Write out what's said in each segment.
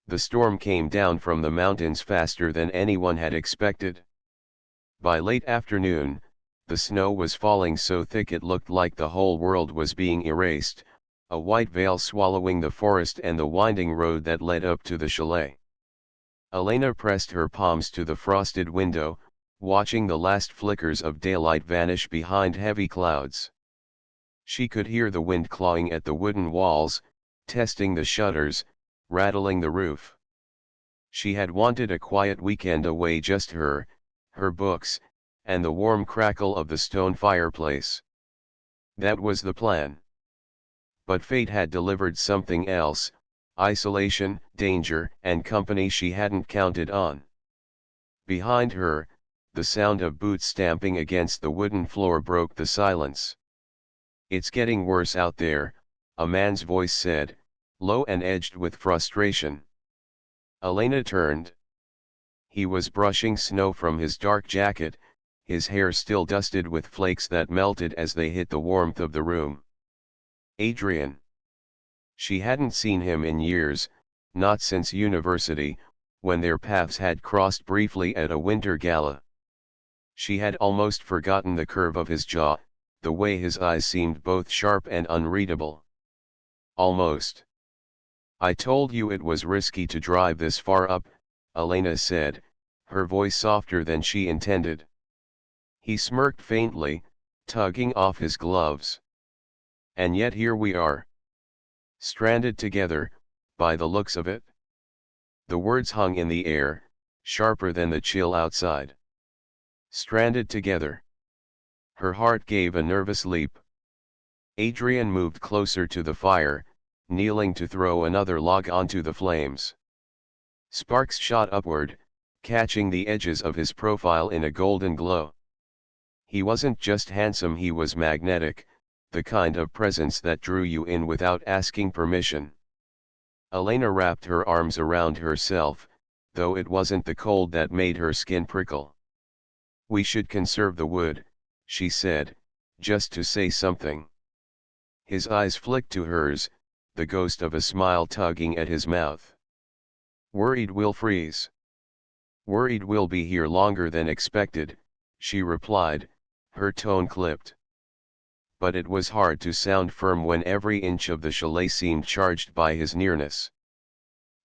The storm came down from the mountains faster than anyone had expected. By late afternoon, the snow was falling so thick it looked like the whole world was being erased, a white veil swallowing the forest and the winding road that led up to the chalet. Elena pressed her palms to the frosted window, watching the last flickers of daylight vanish behind heavy clouds. She could hear the wind clawing at the wooden walls, testing the shutters, rattling the roof. She had wanted a quiet weekend away, just her books, and the warm crackle of the stone fireplace. That was the plan. But fate had delivered something else: isolation, danger, and company she hadn't counted on. Behind her, the sound of boots stamping against the wooden floor broke the silence. "It's getting worse out there," a man's voice said, low and edged with frustration. Elena turned. He was brushing snow from his dark jacket, his hair still dusted with flakes that melted as they hit the warmth of the room. Adrian. She hadn't seen him in years, not since university, when their paths had crossed briefly at a winter gala. She had almost forgotten the curve of his jaw, the way his eyes seemed both sharp and unreadable. Almost. "I told you it was risky to drive this far up," Elena said, her voice softer than she intended. He smirked faintly, tugging off his gloves. "And yet here we are. Stranded together, by the looks of it." The words hung in the air, sharper than the chill outside. Stranded together. Her heart gave a nervous leap. Adrian moved closer to the fire, kneeling to throw another log onto the flames. Sparks shot upward, catching the edges of his profile in a golden glow. He wasn't just handsome, he was magnetic, the kind of presence that drew you in without asking permission. Elena wrapped her arms around herself, though it wasn't the cold that made her skin prickle. "We should conserve the wood," she said, just to say something. His eyes flicked to hers, the ghost of a smile tugging at his mouth. "Worried we'll freeze." "Worried we'll be here longer than expected," she replied, her tone clipped. But it was hard to sound firm when every inch of the chalet seemed charged by his nearness.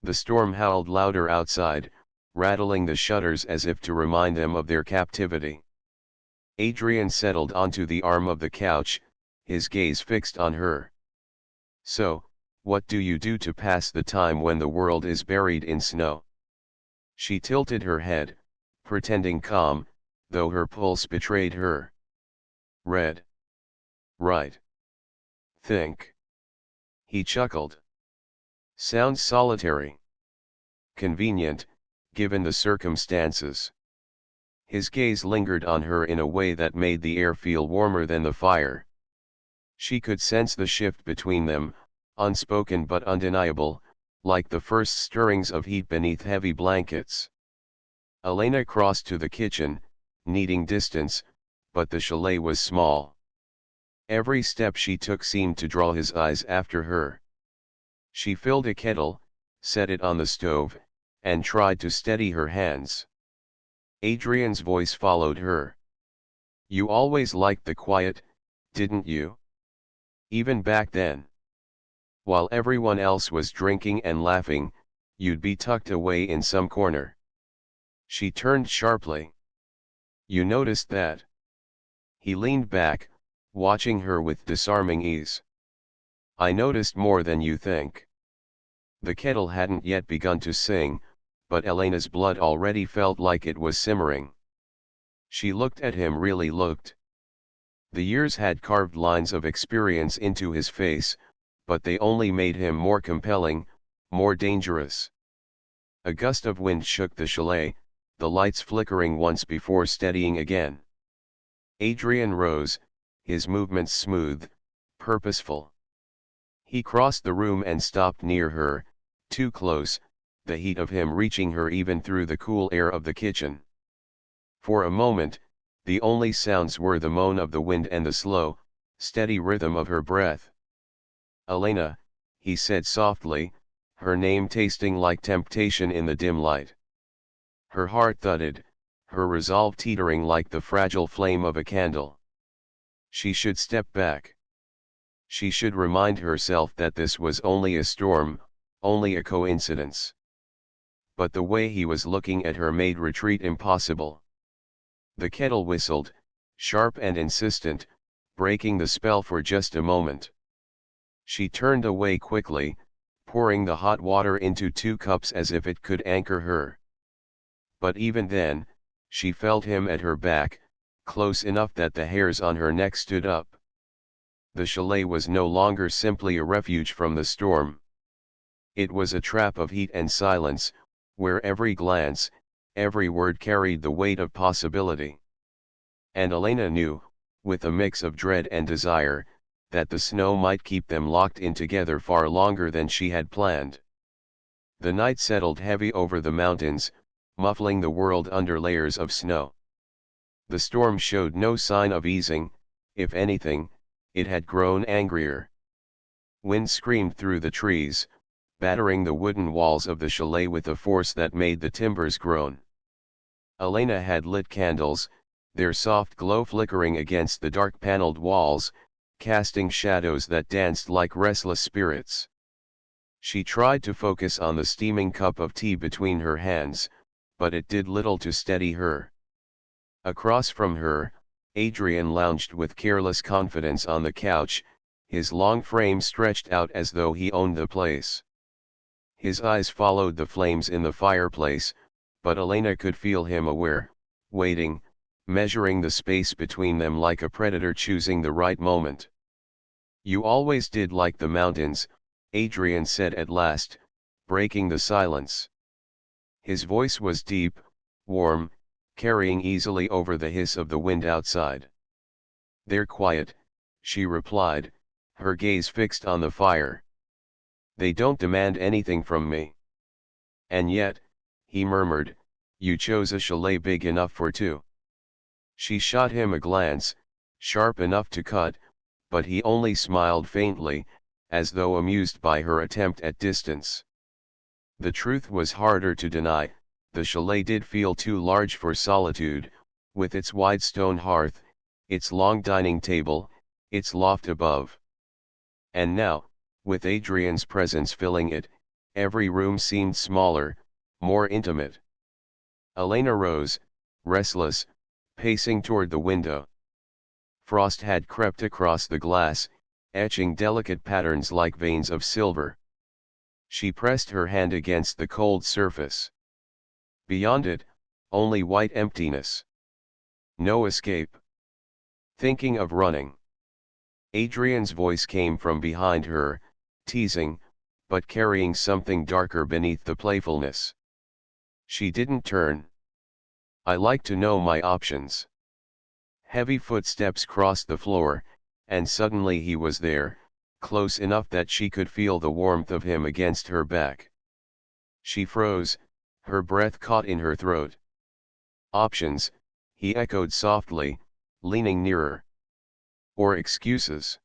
The storm howled louder outside, rattling the shutters as if to remind them of their captivity. Adrian settled onto the arm of the couch, his gaze fixed on her. "So, what do you do to pass the time when the world is buried in snow?" She tilted her head, pretending calm, though her pulse betrayed her. "Read. Write. Think." He chuckled. "Sounds solitary. Convenient, given the circumstances." His gaze lingered on her in a way that made the air feel warmer than the fire. She could sense the shift between them, unspoken but undeniable, like the first stirrings of heat beneath heavy blankets. Elena crossed to the kitchen, needing distance, but the chalet was small. Every step she took seemed to draw his eyes after her. She filled a kettle, set it on the stove, and tried to steady her hands. Adrian's voice followed her. "You always liked the quiet, didn't you? Even back then. While everyone else was drinking and laughing, you'd be tucked away in some corner." She turned sharply. "You noticed that?" He leaned back, watching her with disarming ease. "I noticed more than you think." The kettle hadn't yet begun to sing, but Elena's blood already felt like it was simmering. She looked at him, really looked. The years had carved lines of experience into his face, but they only made him more compelling, more dangerous. A gust of wind shook the chalet, the lights flickering once before steadying again. Adrian rose, his movements smooth, purposeful. He crossed the room and stopped near her, too close, the heat of him reaching her even through the cool air of the kitchen. For a moment, the only sounds were the moan of the wind and the slow, steady rhythm of her breath. "Elena," he said softly, her name tasting like temptation in the dim light. Her heart thudded, her resolve teetering like the fragile flame of a candle. She should step back. She should remind herself that this was only a storm, only a coincidence. But the way he was looking at her made retreat impossible. The kettle whistled, sharp and insistent, breaking the spell for just a moment. She turned away quickly, pouring the hot water into 2 cups as if it could anchor her. But even then, she felt him at her back, close enough that the hairs on her neck stood up. The chalet was no longer simply a refuge from the storm. It was a trap of heat and silence, where every glance, every word carried the weight of possibility. And Elena knew, with a mix of dread and desire, that the snow might keep them locked in together far longer than she had planned. The night settled heavy over the mountains, muffling the world under layers of snow. The storm showed no sign of easing, if anything, it had grown angrier. Wind screamed through the trees, battering the wooden walls of the chalet with a force that made the timbers groan. Elena had lit candles, their soft glow flickering against the dark paneled walls, casting shadows that danced like restless spirits. She tried to focus on the steaming cup of tea between her hands, but it did little to steady her. Across from her, Adrian lounged with careless confidence on the couch, his long frame stretched out as though he owned the place. His eyes followed the flames in the fireplace, but Elena could feel him aware, waiting, measuring the space between them like a predator choosing the right moment. "You always did like the mountains," Adrian said at last, breaking the silence. His voice was deep, warm, carrying easily over the hiss of the wind outside. "They're quiet," she replied, her gaze fixed on the fire. "They don't demand anything from me." "And yet," he murmured, "you chose a chalet big enough for 2. She shot him a glance, sharp enough to cut, but he only smiled faintly, as though amused by her attempt at distance. The truth was harder to deny, the chalet did feel too large for solitude, with its wide stone hearth, its long dining table, its loft above. And now, with Adrian's presence filling it, every room seemed smaller, more intimate. Elena rose, restless, pacing toward the window. Frost had crept across the glass, etching delicate patterns like veins of silver. She pressed her hand against the cold surface. Beyond it, only white emptiness. No escape. Thinking of running. Adrian's voice came from behind her, teasing, but carrying something darker beneath the playfulness. She didn't turn. "I like to know my options." Heavy footsteps crossed the floor, and suddenly he was there, close enough that she could feel the warmth of him against her back. She froze, her breath caught in her throat. "Options," he echoed softly, leaning nearer. "Or excuses?"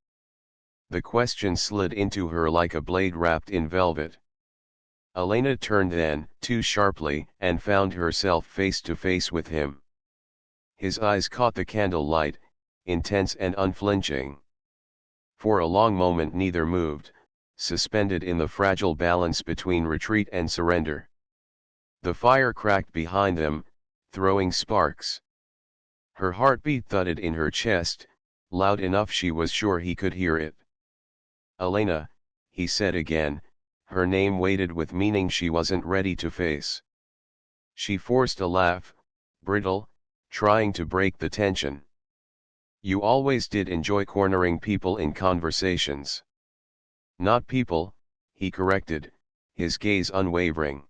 The question slid into her like a blade wrapped in velvet. Elena turned then, too sharply, and found herself face to face with him. His eyes caught the candle light, intense and unflinching. For a long moment neither moved, suspended in the fragile balance between retreat and surrender. The fire cracked behind them, throwing sparks. Her heartbeat thudded in her chest, loud enough she was sure he could hear it. "Elena," he said again, her name weighted with meaning she wasn't ready to face. She forced a laugh, brittle, trying to break the tension. "You always did enjoy cornering people in conversations." "Not people," he corrected, his gaze unwavering.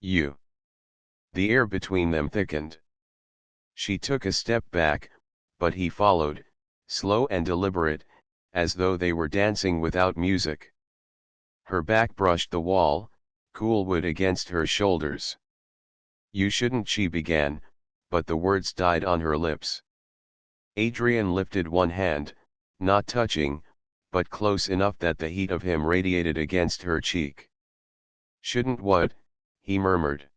"You." The air between them thickened. She took a step back, but he followed, slow and deliberate, as though they were dancing without music. Her back brushed the wall, cool wood against her shoulders. "You shouldn't," she began, but the words died on her lips. Adrian lifted one hand, not touching, but close enough that the heat of him radiated against her cheek. Shouldn't what? He murmured.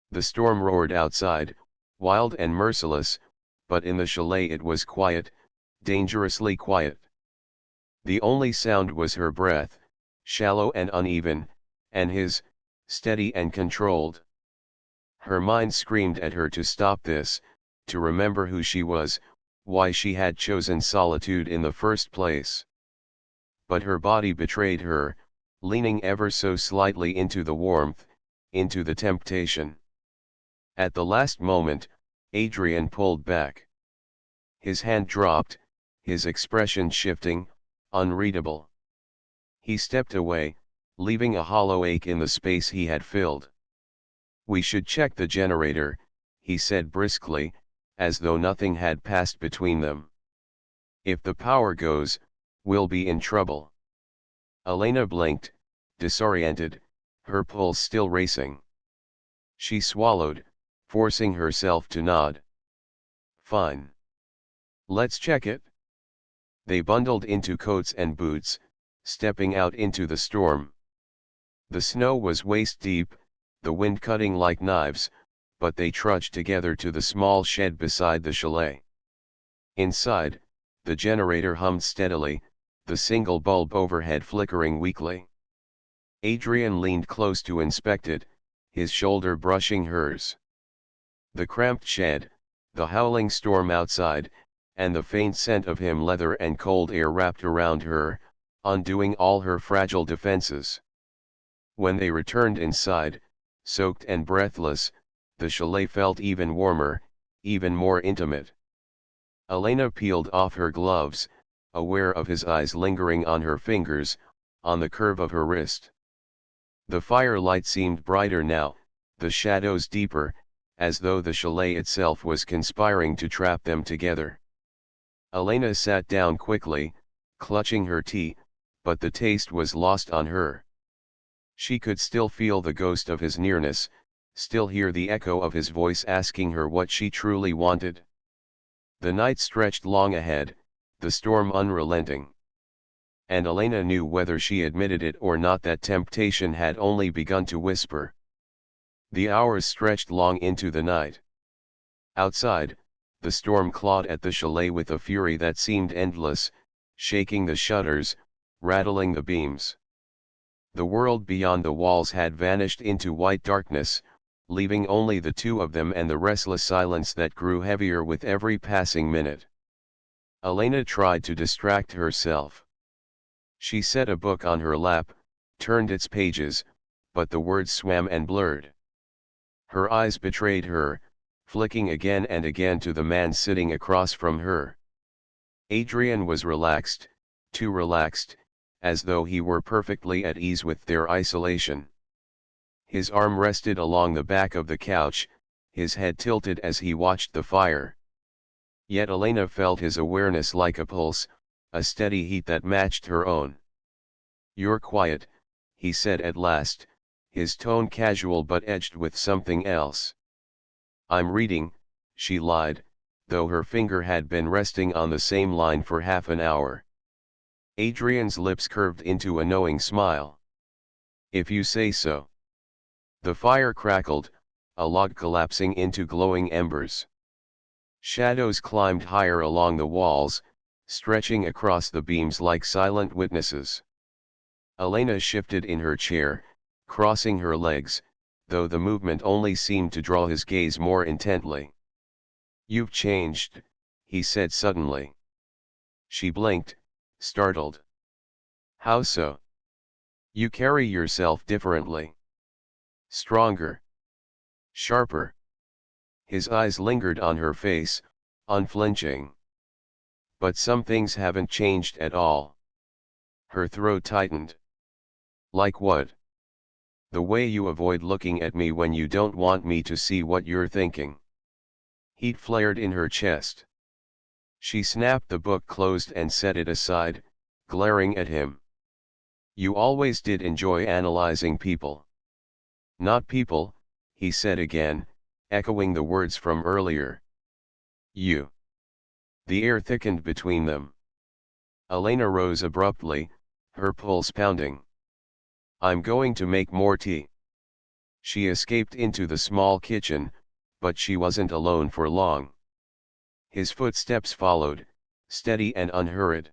The storm roared outside, wild and merciless, but in the chalet it was quiet, dangerously quiet. The only sound was her breath, shallow and uneven, and his, steady and controlled. Her mind screamed at her to stop this, to remember who she was, why she had chosen solitude in the first place. But her body betrayed her, leaning ever so slightly into the warmth, into the temptation. At the last moment, Adrian pulled back. His hand dropped, his expression shifting, unreadable. He stepped away, leaving a hollow ache in the space he had filled. "We should check the generator," he said briskly, as though nothing had passed between them. "If the power goes, we'll be in trouble." Elena blinked, disoriented, her pulse still racing. She swallowed, forcing herself to nod. "Fine. Let's check it." They bundled into coats and boots, stepping out into the storm. The snow was waist deep, the wind cutting like knives, but they trudged together to the small shed beside the chalet. Inside, the generator hummed steadily, the single bulb overhead flickering weakly. Adrian leaned close to inspect it, his shoulder brushing hers. The cramped shed, the howling storm outside, and the faint scent of him leather and cold air wrapped around her, undoing all her fragile defenses. When they returned inside, soaked and breathless, the chalet felt even warmer, even more intimate. Elena peeled off her gloves, aware of his eyes lingering on her fingers, on the curve of her wrist. The firelight seemed brighter now, the shadows deeper, as though the chalet itself was conspiring to trap them together. Elena sat down quickly, clutching her tea, but the taste was lost on her. She could still feel the ghost of his nearness, still hear the echo of his voice asking her what she truly wanted. The night stretched long ahead, the storm unrelenting. And Elena knew, whether she admitted it or not, that temptation had only begun to whisper. The hours stretched long into the night. Outside, the storm clawed at the chalet with a fury that seemed endless, shaking the shutters, rattling the beams. The world beyond the walls had vanished into white darkness, leaving only the two of them and the restless silence that grew heavier with every passing minute. Elena tried to distract herself. She set a book on her lap, turned its pages, but the words swam and blurred. Her eyes betrayed her, flicking again and again to the man sitting across from her. Adrian was relaxed, too relaxed, as though he were perfectly at ease with their isolation. His arm rested along the back of the couch, his head tilted as he watched the fire. Yet Elena felt his awareness like a pulse, a steady heat that matched her own. "You're quiet," he said at last, his tone casual but edged with something else. "I'm reading," she lied, though her finger had been resting on the same line for half an hour. Adrian's lips curved into a knowing smile. "If you say so." The fire crackled, a log collapsing into glowing embers. Shadows climbed higher along the walls, stretching across the beams like silent witnesses. Elena shifted in her chair, crossing her legs, though the movement only seemed to draw his gaze more intently. "You've changed," he said suddenly. She blinked, startled. "How so?" "You carry yourself differently. Stronger. Sharper." His eyes lingered on her face, unflinching. "But some things haven't changed at all." Her throat tightened. "Like what?" "The way you avoid looking at me when you don't want me to see what you're thinking." Heat flared in her chest. She snapped the book closed and set it aside, glaring at him. "You always did enjoy analyzing people." "Not people," he said again, echoing the words from earlier. "You." The air thickened between them. Elena rose abruptly, her pulse pounding. I'm going to make more tea. She escaped into the small kitchen, but she wasn't alone for long. His footsteps followed, steady and unhurried.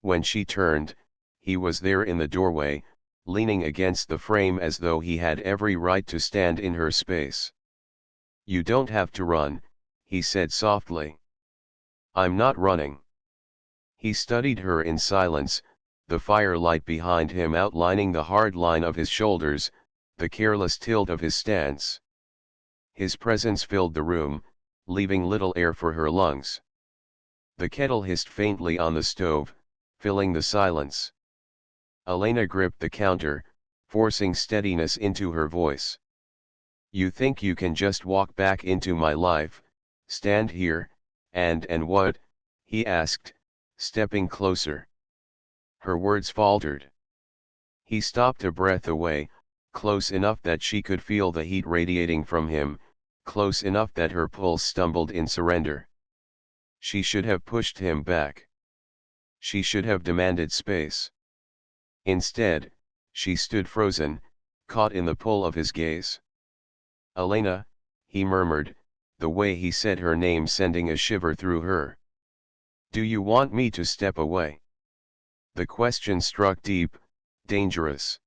When she turned, he was there in the doorway, leaning against the frame as though he had every right to stand in her space. "You don't have to run," he said softly. "I'm not running." He studied her in silence, the firelight behind him outlining the hard line of his shoulders, the careless tilt of his stance. His presence filled the room, leaving little air for her lungs. The kettle hissed faintly on the stove, filling the silence. Elena gripped the counter, forcing steadiness into her voice. "You think you can just walk back into my life, stand here, and what?" he asked, stepping closer. Her words faltered. He stopped a breath away, close enough that she could feel the heat radiating from him, close enough that her pulse stumbled in surrender. She should have pushed him back. She should have demanded space. Instead, she stood frozen, caught in the pull of his gaze. "Elena," he murmured, the way he said her name sending a shiver through her. "Do you want me to step away?" The question struck deep, dangerous.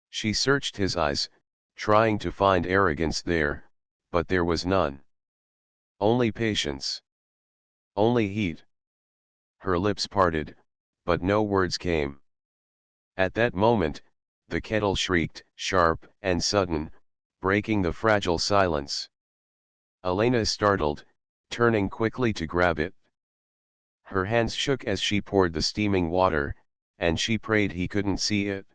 She searched his eyes, trying to find arrogance there, but there was none. Only patience. Only heat. Her lips parted, but no words came. At that moment, the kettle shrieked, sharp and sudden, breaking the fragile silence. Elena startled, turning quickly to grab it. Her hands shook as she poured the steaming water, and she prayed he couldn't see it.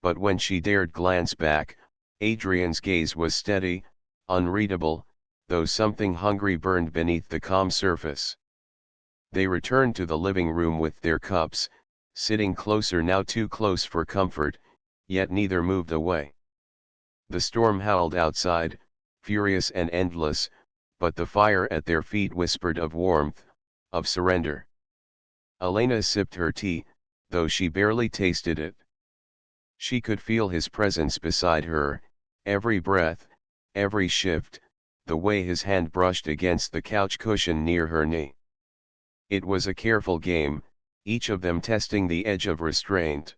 But when she dared glance back, Adrian's gaze was steady, unreadable, though something hungry burned beneath the calm surface. They returned to the living room with their cups, sitting closer now, too close for comfort, yet neither moved away. The storm howled outside, furious and endless, but the fire at their feet whispered of warmth, of surrender. Elena sipped her tea, though she barely tasted it. She could feel his presence beside her, every breath, every shift, the way his hand brushed against the couch cushion near her knee. It was a careful game, each of them testing the edge of restraint.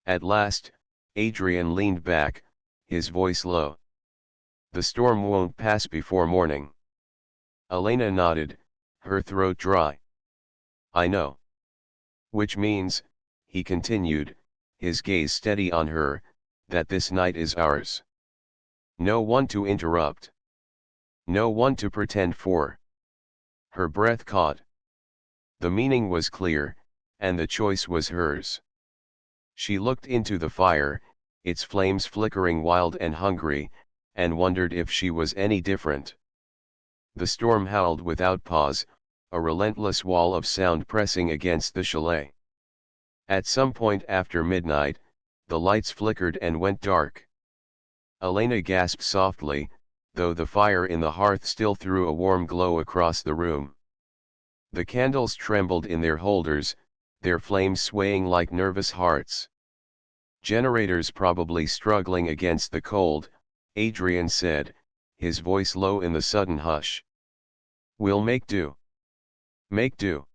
At last, Adrian leaned back, his voice low. "The storm won't pass before morning." Elena nodded, her throat dry. "I know. Which means," he continued, his gaze steady on her, "that this night is ours. No one to interrupt. No one to pretend for." Her breath caught. The meaning was clear, and the choice was hers. She looked into the fire, its flames flickering wild and hungry, and wondered if she was any different. The storm howled without pause, a relentless wall of sound pressing against the chalet. At some point after midnight, the lights flickered and went dark. Elena gasped softly, though the fire in the hearth still threw a warm glow across the room. The candles trembled in their holders, their flames swaying like nervous hearts. "Generators probably struggling against the cold," Adrian said, his voice low in the sudden hush. "We'll make do." Make do.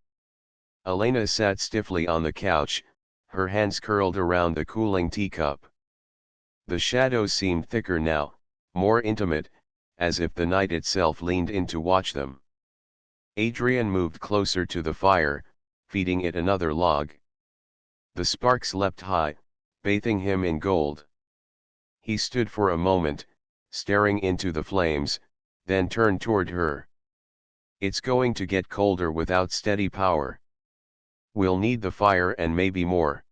Elena sat stiffly on the couch, her hands curled around the cooling teacup. The shadows seemed thicker now, more intimate, as if the night itself leaned in to watch them. Adrian moved closer to the fire, feeding it another log. The sparks leapt high, bathing him in gold. He stood for a moment, staring into the flames, then turned toward her. "It's going to get colder without steady power. We'll need the fire and maybe more."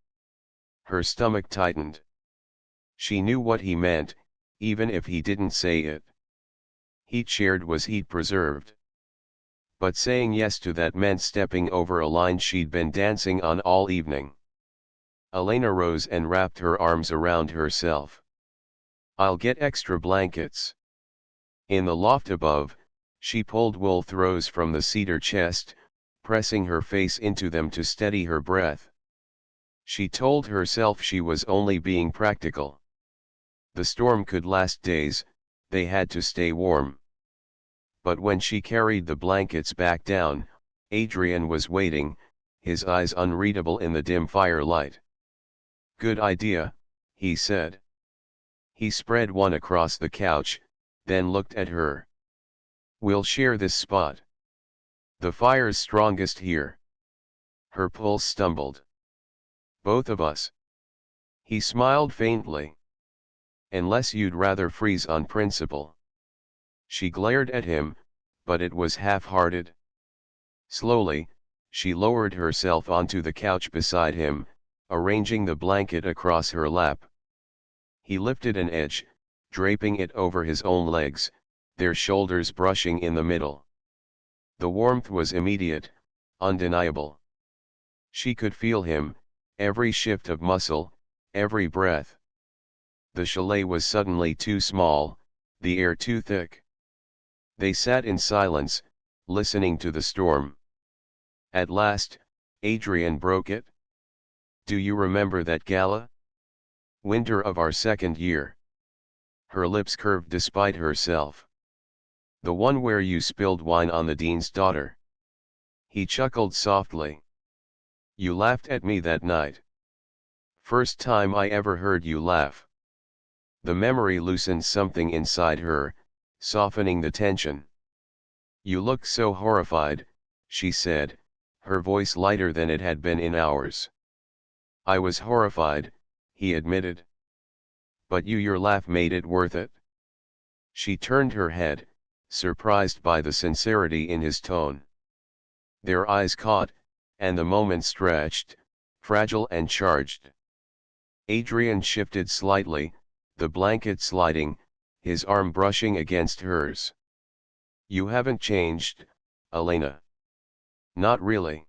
Her stomach tightened. She knew what he meant, even if he didn't say it. Heat shared was heat preserved. But saying yes to that meant stepping over a line she'd been dancing on all evening. Elena rose and wrapped her arms around herself. "I'll get extra blankets." In the loft above, she pulled wool throws from the cedar chest, pressing her face into them to steady her breath. She told herself she was only being practical. The storm could last days, they had to stay warm. But when she carried the blankets back down, Adrian was waiting, his eyes unreadable in the dim firelight. "Good idea," he said. He spread one across the couch, then looked at her. "We'll share this spot. The fire's strongest here." Her pulse stumbled. "Both of us." He smiled faintly. "Unless you'd rather freeze on principle." She glared at him, but it was half-hearted. Slowly, she lowered herself onto the couch beside him, arranging the blanket across her lap. He lifted an edge, draping it over his own legs, their shoulders brushing in the middle. The warmth was immediate, undeniable. She could feel him, every shift of muscle, every breath. The chalet was suddenly too small, the air too thick. They sat in silence, listening to the storm. At last, Adrian broke it. "Do you remember that gala? Winter of our second year." Her lips curved despite herself. "The one where you spilled wine on the dean's daughter." He chuckled softly. "You laughed at me that night. First time I ever heard you laugh." The memory loosened something inside her, softening the tension. "You looked so horrified," she said, her voice lighter than it had been in hours. "I was horrified," he admitted. "But your laugh made it worth it." She turned her head, surprised by the sincerity in his tone. Their eyes caught, and the moment stretched, fragile and charged. Adrian shifted slightly, the blanket sliding, his arm brushing against hers. "You haven't changed, Elena." "Not really.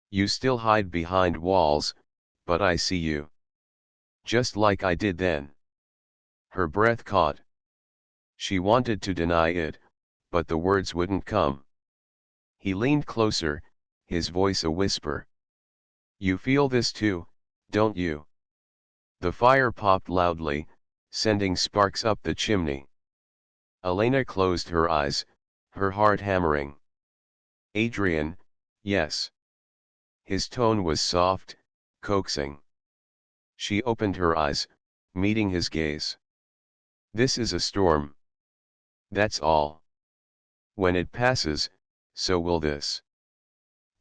You still hide behind walls, but I see you. Just like I did then." Her breath caught. She wanted to deny it, but the words wouldn't come. He leaned closer, his voice a whisper. "You feel this too, don't you?" The fire popped loudly, sending sparks up the chimney. Elena closed her eyes, her heart hammering. "Adrian, yes." His tone was soft, coaxing. She opened her eyes, meeting his gaze. "This is a storm. That's all. When it passes, so will this."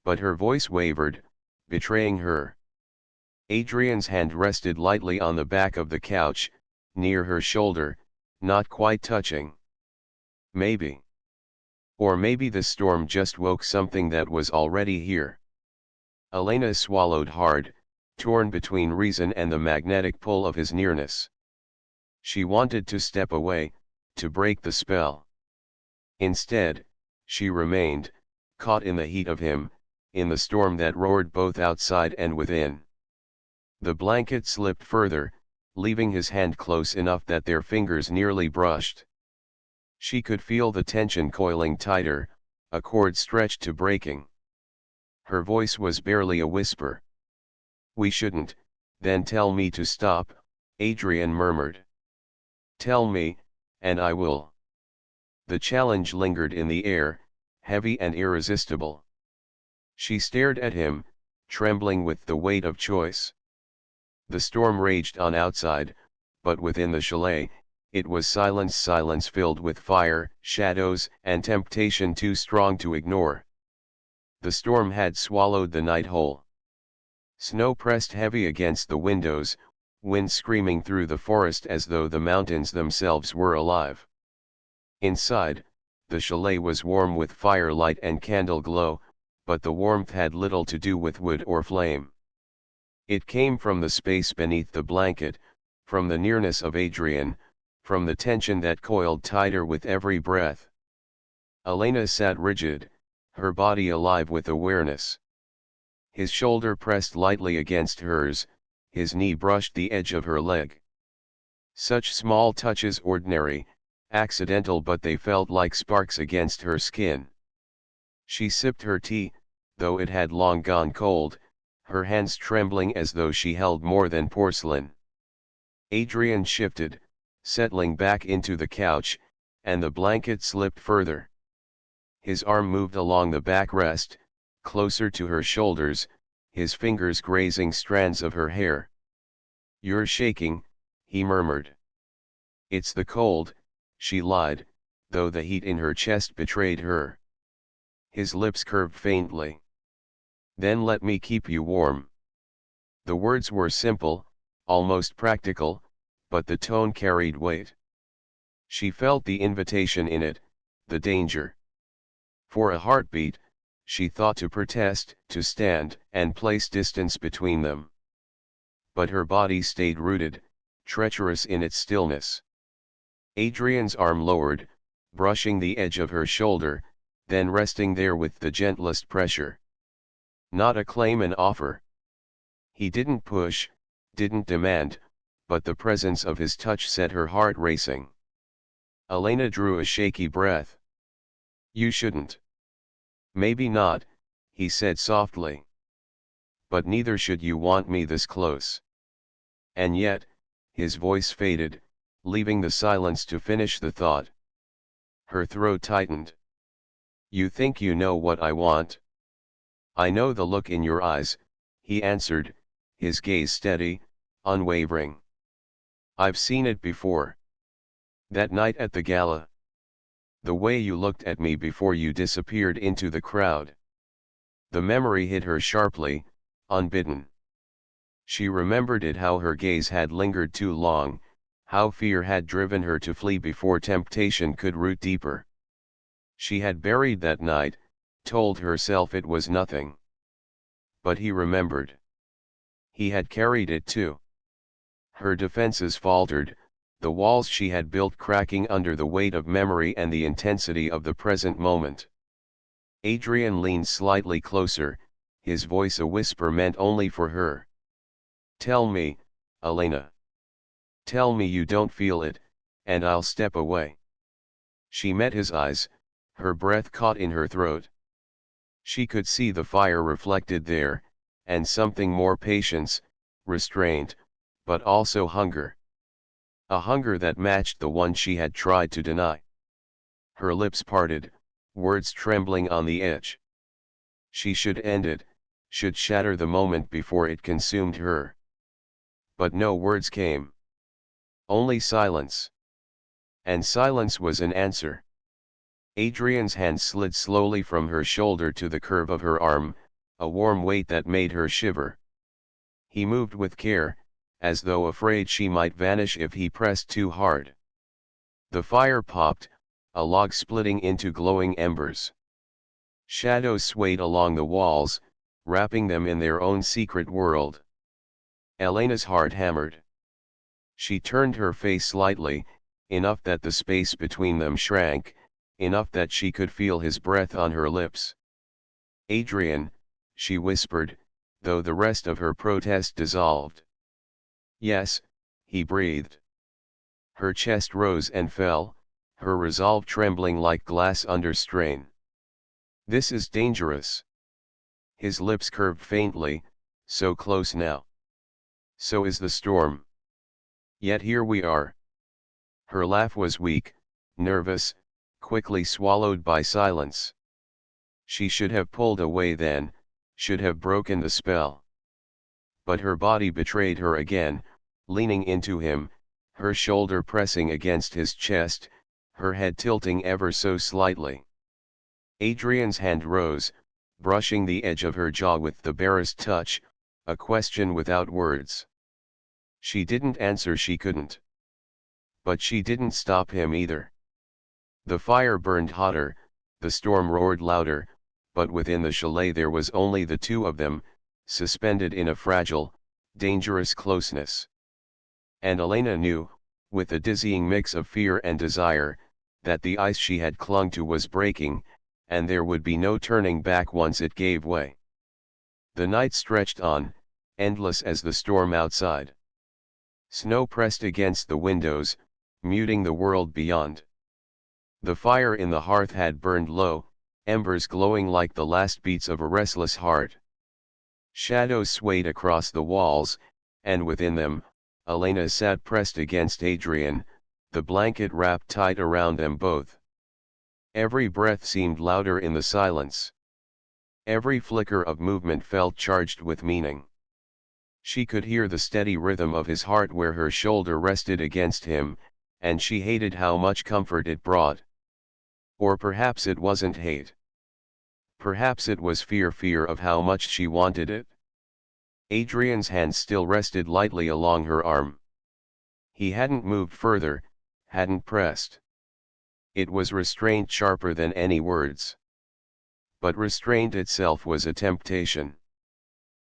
But her voice wavered, betraying her. Adrian's hand rested lightly on the back of the couch, near her shoulder, not quite touching. "Maybe. Or maybe the storm just woke something that was already here." Elena swallowed hard, torn between reason and the magnetic pull of his nearness. She wanted to step away, to break the spell. Instead, she remained, caught in the heat of him, in the storm that roared both outside and within. The blanket slipped further, leaving his hand close enough that their fingers nearly brushed. She could feel the tension coiling tighter, a cord stretched to breaking. Her voice was barely a whisper. "We shouldn't, then tell me to stop," Adrian murmured. "Tell me, and I will." The challenge lingered in the air, heavy and irresistible. She stared at him, trembling with the weight of choice. The storm raged on outside, but within the chalet, it was silence filled with fire, shadows, and temptation too strong to ignore. The storm had swallowed the night whole. Snow pressed heavy against the windows, wind screaming through the forest as though the mountains themselves were alive. Inside, the chalet was warm with firelight and candle glow, but the warmth had little to do with wood or flame. It came from the space beneath the blanket, from the nearness of Adrian, from the tension that coiled tighter with every breath. Elena sat rigid, her body alive with awareness. His shoulder pressed lightly against hers, his knee brushed the edge of her leg. Such small touches, ordinary, accidental, but they felt like sparks against her skin. She sipped her tea, though it had long gone cold, her hands trembling as though she held more than porcelain. Adrian shifted, settling back into the couch, and the blanket slipped further. His arm moved along the backrest, closer to her shoulders, his fingers grazing strands of her hair. "You're shaking," he murmured. "It's the cold," she lied, though the heat in her chest betrayed her. His lips curved faintly. "Then let me keep you warm." The words were simple, almost practical, but the tone carried weight. She felt the invitation in it, the danger. For a heartbeat, she thought to protest, to stand and place distance between them. But her body stayed rooted, treacherous in its stillness. Adrian's arm lowered, brushing the edge of her shoulder, then resting there with the gentlest pressure. Not a claim, an offer. He didn't push, didn't demand, but the presence of his touch set her heart racing. Elena drew a shaky breath. "You shouldn't." "Maybe not," he said softly. "But neither should you want me this close." And yet, his voice faded, leaving the silence to finish the thought. Her throat tightened. "You think you know what I want?" "I know the look in your eyes," he answered, his gaze steady, unwavering. "I've seen it before. That night at the gala. The way you looked at me before you disappeared into the crowd." The memory hit her sharply, unbidden. She remembered it, how her gaze had lingered too long, how fear had driven her to flee before temptation could root deeper. She had buried that night, told herself it was nothing. But he remembered. He had carried it too. Her defenses faltered, the walls she had built cracking under the weight of memory and the intensity of the present moment. Adrian leaned slightly closer, his voice a whisper meant only for her. "Tell me, Elena. Tell me you don't feel it, and I'll step away." She met his eyes, her breath caught in her throat. She could see the fire reflected there, and something more: patience, restraint, but also hunger. A hunger that matched the one she had tried to deny. Her lips parted, words trembling on the edge. She should end it, should shatter the moment before it consumed her. But no words came. Only silence. And silence was an answer. Adrian's hand slid slowly from her shoulder to the curve of her arm, a warm weight that made her shiver. He moved with care, as though afraid she might vanish if he pressed too hard. The fire popped, a log splitting into glowing embers. Shadows swayed along the walls, wrapping them in their own secret world. Elena's heart hammered. She turned her face slightly, enough that the space between them shrank, enough that she could feel his breath on her lips. "Adrian," she whispered, though the rest of her protest dissolved. "Yes," he breathed. Her chest rose and fell, her resolve trembling like glass under strain. "This is dangerous." His lips curved faintly, so close now. "So is the storm. Yet here we are." Her laugh was weak, nervous, quickly swallowed by silence. She should have pulled away then, should have broken the spell. But her body betrayed her again, leaning into him, her shoulder pressing against his chest, her head tilting ever so slightly. Adrian's hand rose, brushing the edge of her jaw with the barest touch, a question without words. She didn't answer, she couldn't. But she didn't stop him either. The fire burned hotter, the storm roared louder, but within the chalet there was only the two of them, suspended in a fragile, dangerous closeness. And Elena knew, with a dizzying mix of fear and desire, that the ice she had clung to was breaking, and there would be no turning back once it gave way. The night stretched on, endless as the storm outside. Snow pressed against the windows, muting the world beyond. The fire in the hearth had burned low, embers glowing like the last beats of a restless heart. Shadows swayed across the walls, and within them, Elena sat pressed against Adrian, the blanket wrapped tight around them both. Every breath seemed louder in the silence. Every flicker of movement felt charged with meaning. She could hear the steady rhythm of his heart where her shoulder rested against him, and she hated how much comfort it brought. Or perhaps it wasn't hate. Perhaps it was fear of how much she wanted it. Adrian's hand still rested lightly along her arm. He hadn't moved further, hadn't pressed. It was restraint sharper than any words. But restraint itself was a temptation.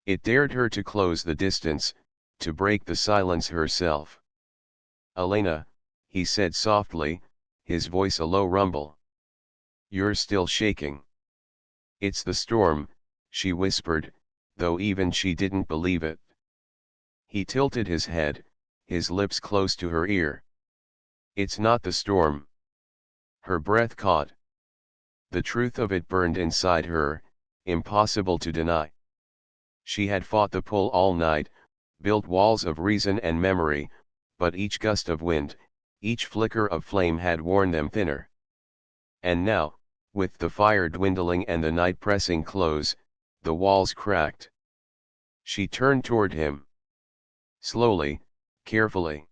It dared her to close the distance, to break the silence herself. "Elena," he said softly, his voice a low rumble. "You're still shaking." "It's the storm," she whispered, though even she didn't believe it. He tilted his head, his lips close to her ear. "It's not the storm." Her breath caught. The truth of it burned inside her, impossible to deny. She had fought the pull all night, built walls of reason and memory, but each gust of wind, each flicker of flame had worn them thinner. And now, with the fire dwindling and the night pressing close, the walls cracked. She turned toward him. Slowly, carefully.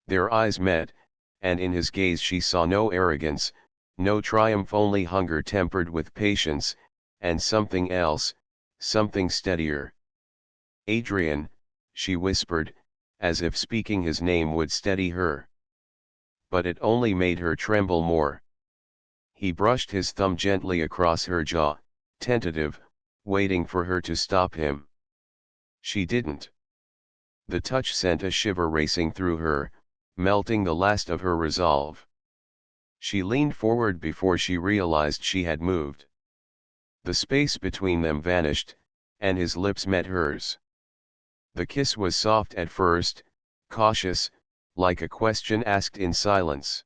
Their eyes met, and in his gaze she saw no arrogance, no triumph, only hunger tempered with patience, and something else, something steadier. "Adrian," she whispered, as if speaking his name would steady her. But it only made her tremble more. He brushed his thumb gently across her jaw, tentative, waiting for her to stop him. She didn't. The touch sent a shiver racing through her, melting the last of her resolve. She leaned forward before she realized she had moved. The space between them vanished, and his lips met hers. The kiss was soft at first, cautious, like a question asked in silence.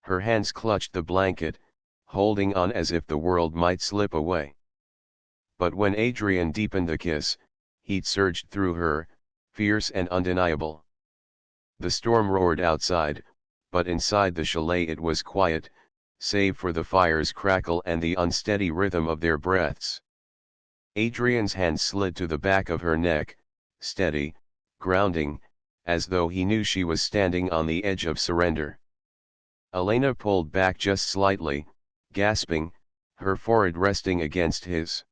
Her hands clutched the blanket, holding on as if the world might slip away. But when Adrian deepened the kiss, heat surged through her, fierce and undeniable. The storm roared outside, but inside the chalet it was quiet, save for the fire's crackle and the unsteady rhythm of their breaths. Adrian's hand slid to the back of her neck, steady, grounding, as though he knew she was standing on the edge of surrender. Elena pulled back just slightly, gasping, her forehead resting against his.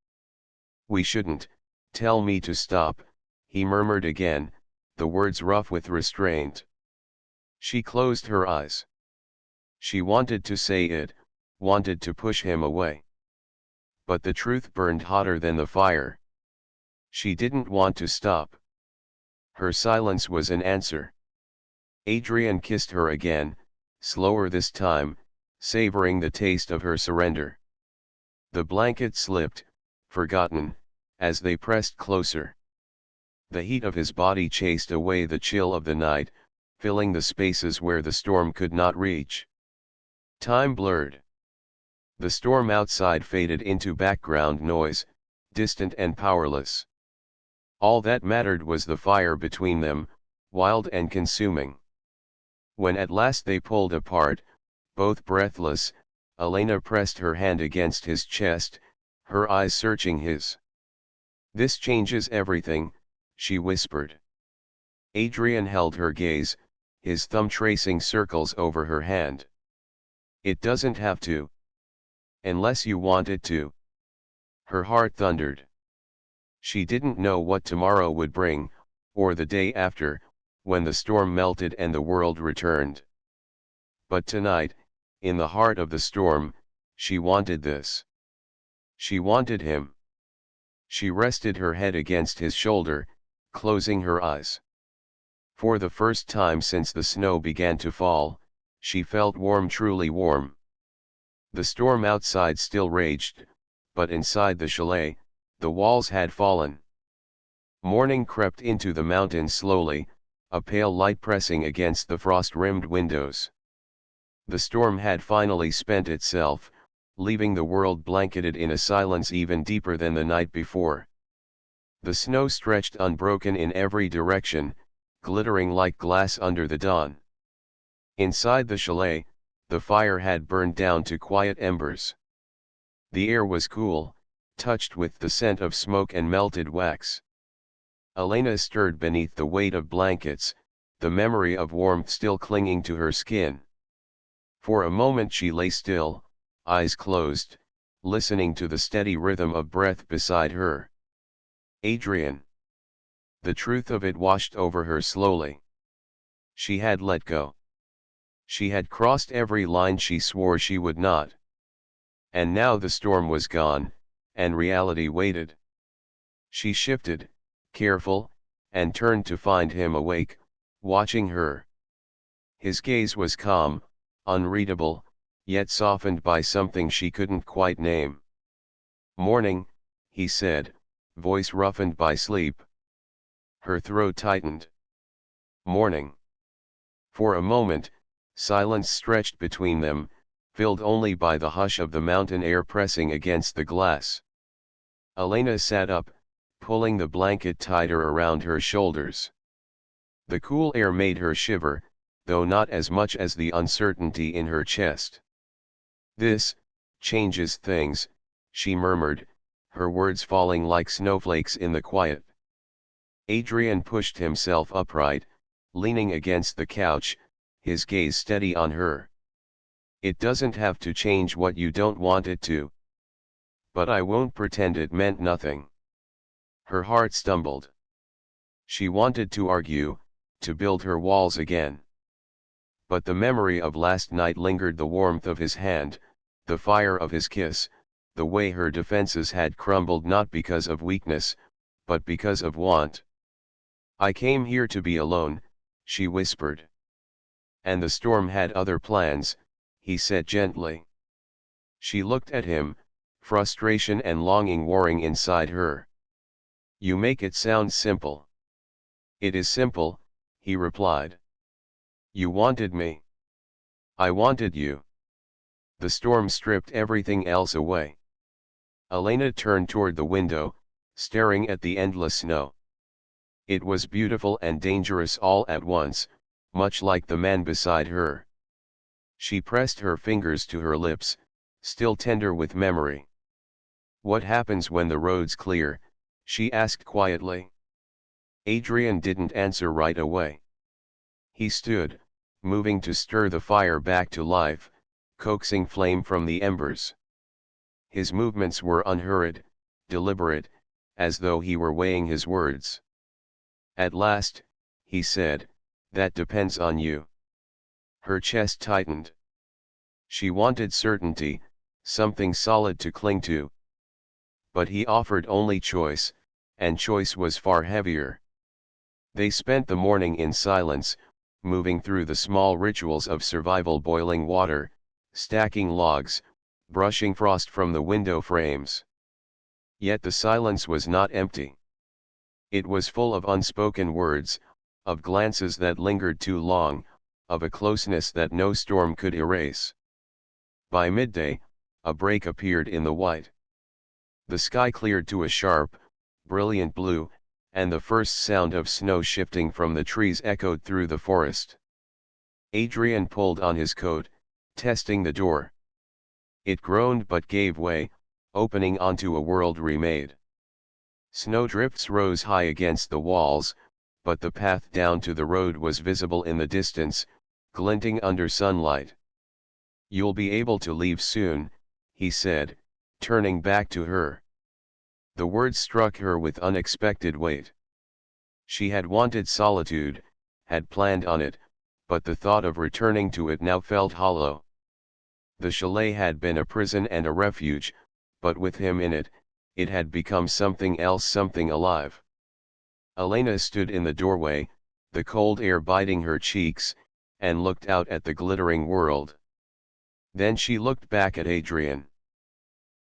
"We shouldn't, tell me to stop," he murmured again, the words rough with restraint. She closed her eyes. She wanted to say it, wanted to push him away. But the truth burned hotter than the fire. She didn't want to stop. Her silence was an answer. Adrian kissed her again, slower this time, savoring the taste of her surrender. The blanket slipped, forgotten, as they pressed closer. The heat of his body chased away the chill of the night, filling the spaces where the storm could not reach. Time blurred. The storm outside faded into background noise, distant and powerless. All that mattered was the fire between them, wild and consuming. When at last they pulled apart, both breathless, Elena pressed her hand against his chest, her eyes searching his. "This changes everything," she whispered. Adrian held her gaze, his thumb tracing circles over her hand. "It doesn't have to. Unless you want it to." Her heart thundered. She didn't know what tomorrow would bring, or the day after, when the storm melted and the world returned. But tonight, in the heart of the storm, she wanted this. She wanted him. She rested her head against his shoulder, closing her eyes. For the first time since the snow began to fall, she felt warm, truly warm. The storm outside still raged, but inside the chalet, the walls had fallen. Morning crept into the mountains slowly, a pale light pressing against the frost-rimmed windows. The storm had finally spent itself, leaving the world blanketed in a silence even deeper than the night before. The snow stretched unbroken in every direction, glittering like glass under the dawn. Inside the chalet, the fire had burned down to quiet embers. The air was cool, touched with the scent of smoke and melted wax. Elena stirred beneath the weight of blankets, the memory of warmth still clinging to her skin. For a moment she lay still, eyes closed, listening to the steady rhythm of breath beside her. Adrian. The truth of it washed over her slowly. She had let go. She had crossed every line she swore she would not. And now the storm was gone, and reality waited. She shifted, careful, and turned to find him awake, watching her. His gaze was calm, unreadable, yet softened by something she couldn't quite name. "Morning," he said, voice roughened by sleep. Her throat tightened. "Morning." For a moment, silence stretched between them, filled only by the hush of the mountain air pressing against the glass. Elena sat up, pulling the blanket tighter around her shoulders. The cool air made her shiver, though not as much as the uncertainty in her chest. "This changes things," she murmured, her words falling like snowflakes in the quiet. Adrian pushed himself upright, leaning against the couch, his gaze steady on her. "It doesn't have to change what you don't want it to. But I won't pretend it meant nothing." Her heart stumbled. She wanted to argue, to build her walls again. But the memory of last night lingered, the warmth of his hand, the fire of his kiss, the way her defenses had crumbled not because of weakness, but because of want. "I came here to be alone," she whispered. "And the storm had other plans," he said gently. She looked at him, frustration and longing warring inside her. "You make it sound simple." "It is simple," he replied. "You wanted me. I wanted you." The storm stripped everything else away. Elena turned toward the window, staring at the endless snow. It was beautiful and dangerous all at once, much like the man beside her. She pressed her fingers to her lips, still tender with memory. "What happens when the road's clear?" she asked quietly. Adrian didn't answer right away. He stood, moving to stir the fire back to life, coaxing flame from the embers. His movements were unhurried, deliberate, as though he were weighing his words. "At last," he said, "that depends on you." Her chest tightened. She wanted certainty, something solid to cling to. But he offered only choice, and choice was far heavier. They spent the morning in silence, moving through the small rituals of survival: boiling water, stacking logs, brushing frost from the window frames. Yet the silence was not empty. It was full of unspoken words, of glances that lingered too long, of a closeness that no storm could erase. By midday, a break appeared in the white. The sky cleared to a sharp, brilliant blue, and the first sound of snow shifting from the trees echoed through the forest. Adrian pulled on his coat, testing the door. It groaned but gave way, opening onto a world remade. Snowdrifts rose high against the walls, but the path down to the road was visible in the distance, glinting under sunlight. "You'll be able to leave soon," he said, turning back to her. The words struck her with unexpected weight. She had wanted solitude, had planned on it, but the thought of returning to it now felt hollow. The chalet had been a prison and a refuge, but with him in it, it had become something else, something alive. Elena stood in the doorway, the cold air biting her cheeks, and looked out at the glittering world. Then she looked back at Adrian.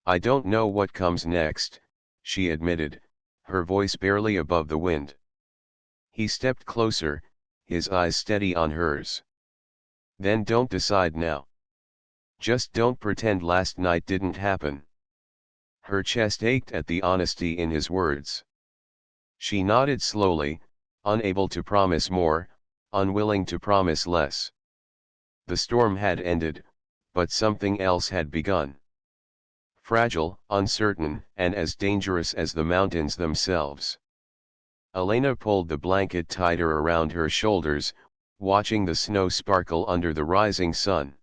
"I don't know what comes next," she admitted, her voice barely above the wind. He stepped closer, his eyes steady on hers. "Then don't decide now. Just don't pretend last night didn't happen." Her chest ached at the honesty in his words. She nodded slowly, unable to promise more, unwilling to promise less. The storm had ended, but something else had begun. Fragile, uncertain, and as dangerous as the mountains themselves. Elena pulled the blanket tighter around her shoulders, watching the snow sparkle under the rising sun.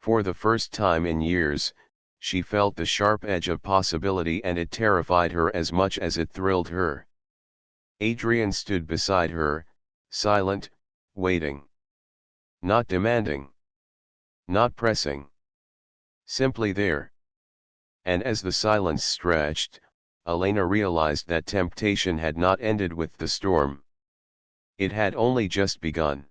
For the first time in years, she felt the sharp edge of possibility, and it terrified her as much as it thrilled her. Adrian stood beside her, silent, waiting. Not demanding. Not pressing. Simply there. And as the silence stretched, Elena realized that temptation had not ended with the storm. It had only just begun.